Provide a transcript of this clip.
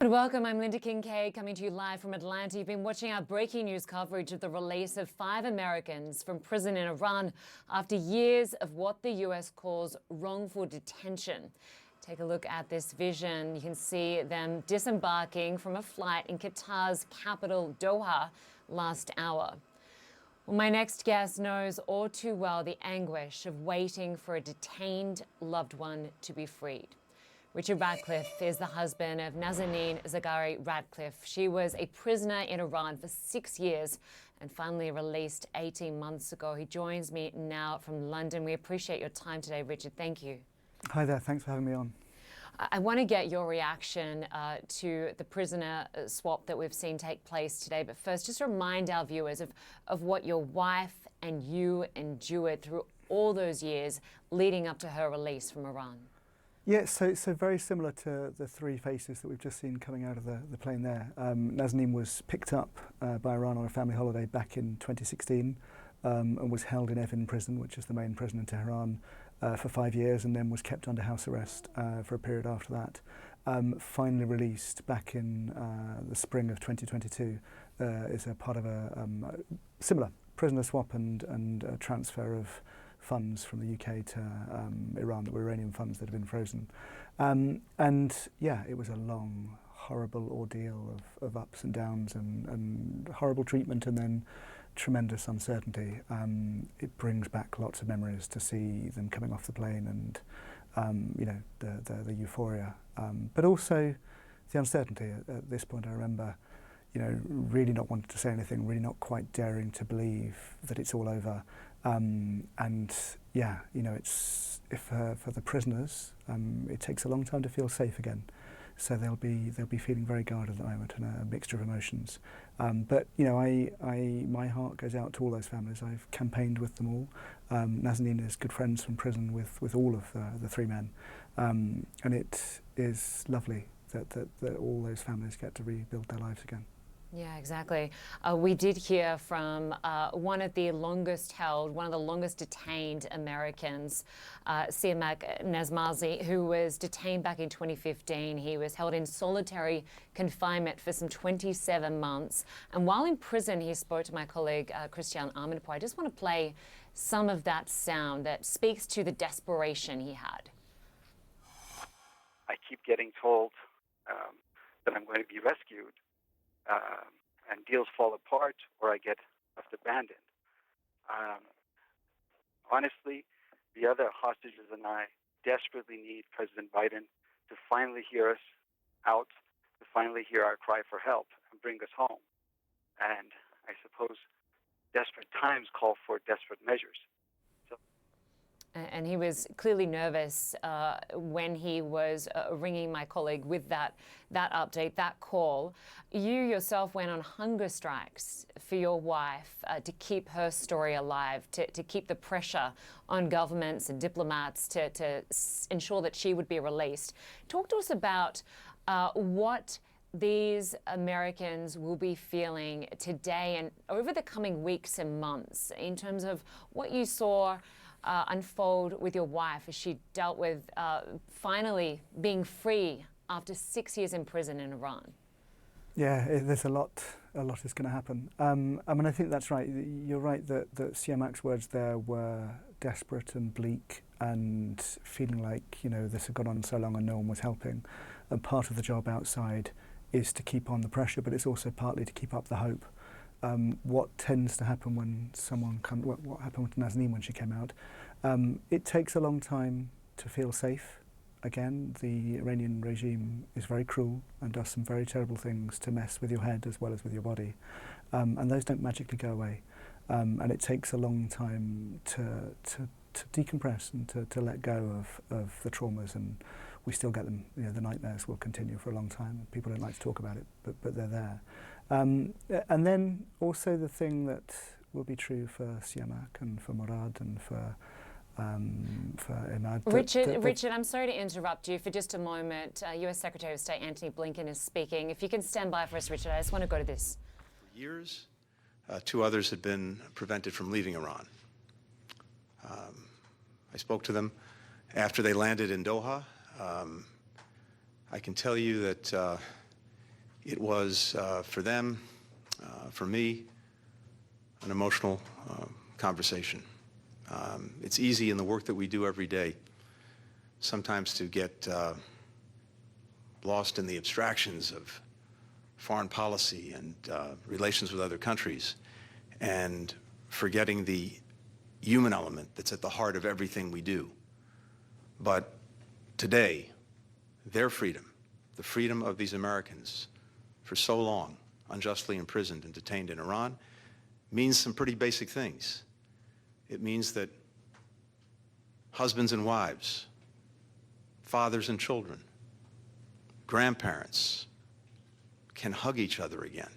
And welcome, I'm Lynda Kinkade, coming to you live from Atlanta. You've been watching our breaking news coverage of the release of 5 Americans from prison in Iran after years of what the US calls wrongful detention. Take a look at this vision. You can see them disembarking from a flight in Qatar's capital, Doha, last hour. Well, my next guest knows all too well the anguish of waiting for a detained loved one to be freed. Richard Ratcliffe is the husband of NAZANIN ZAGHARI-RATCLIFFE. She was a prisoner in Iran for 6 years and finally released 18 months ago. He joins me now from London. We appreciate your time today, Richard. Thank you. Hi there. Thanks for having me on. I want to get your reaction to the prisoner swap that we've seen take place today. But first, just remind our viewers of what your wife and you endured through all those years leading up to her release from Iran. Yeah, so very similar to the 3 faces that we've just seen coming out of the plane there. NAZANIN was picked up by Iran on a family holiday back in 2016 and was held in Evin prison, which is the main prison in Tehran, for 5 years, and then was kept under house arrest for a period after that. Finally released back in the spring of 2022 is a part of a similar prisoner swap and transfer of funds from the UK to Iran that were Iranian funds that had been frozen. And yeah, it was a long, horrible ordeal of ups and downs and horrible treatment and then tremendous uncertainty. It brings back lots of memories to see them coming off the plane and you know, the euphoria, but also the uncertainty. At this point, I remember, you know, really not wanting to say anything, really not quite daring to believe that it's all over. And yeah, you know, it's for the prisoners, it takes a long time to feel safe again. So they'll be feeling very guarded at the moment and a mixture of emotions. But you know, my heart goes out to all those families. I've campaigned with them all. NAZANIN is good friends from prison with all of the 3 men, and it is lovely that all those families get to rebuild their lives again. Yeah, exactly. We did hear from one of the longest detained Americans, Siamak Nazmazi, who was detained back in 2015. He was held in solitary confinement for some 27 months. And while in prison, he spoke to my colleague, Christian Amanpour. I just want to play some of that sound that speaks to the desperation he had. I keep getting told that I'm going to be rescued. And deals fall apart or I get left abandoned. Honestly, the other hostages and I desperately need President Biden to finally hear us out, to finally hear our cry for help and bring us home. And I suppose desperate times call for desperate measures. And he was clearly nervous when he was ringing my colleague with that update, that call. You yourself went on hunger strikes for your wife to keep her story alive, to keep the pressure on governments and diplomats to ensure that she would be released. Talk to us about what these Americans will be feeling today and over the coming weeks and months in terms of what you saw unfold with your wife as she dealt with finally being free after 6 years in prison in Iran. Yeah, there's a lot is going to happen. I mean, I think that's right. You're right that Siamak's words there were desperate and bleak and feeling like, you know, this had gone on so long and no one was helping. And part of the job outside is to keep on the pressure, but it's also partly to keep up the hope. What tends to happen when someone comes, what happened with NAZANIN when she came out, it takes a long time to feel safe. Again, the Iranian regime is very cruel and does some very terrible things to mess with your head as well as with your body. And those don't magically go away. And it takes a long time to decompress and to let go of the traumas, and we still get them. You know, the nightmares will continue for a long time. People don't like to talk about it, but they're there. And then also the thing that will be true for Siamak and for Murad and for Imad. Richard, I'm sorry to interrupt you for just a moment. US Secretary of State Antony Blinken is speaking. If you can stand by for us, Richard, I just want to go to this. For years, 2 others had been prevented from leaving Iran. I spoke to them after they landed in Doha. I can tell you that It was, for them, for me, an emotional conversation. It's easy in the work that we do every day sometimes to get lost in the abstractions of foreign policy and relations with other countries, and forgetting the human element that's at the heart of everything we do. But today, their freedom, the freedom of these Americans for so long unjustly imprisoned and detained in Iran, means some pretty basic things. It means that husbands and wives, fathers and children, grandparents can hug each other again.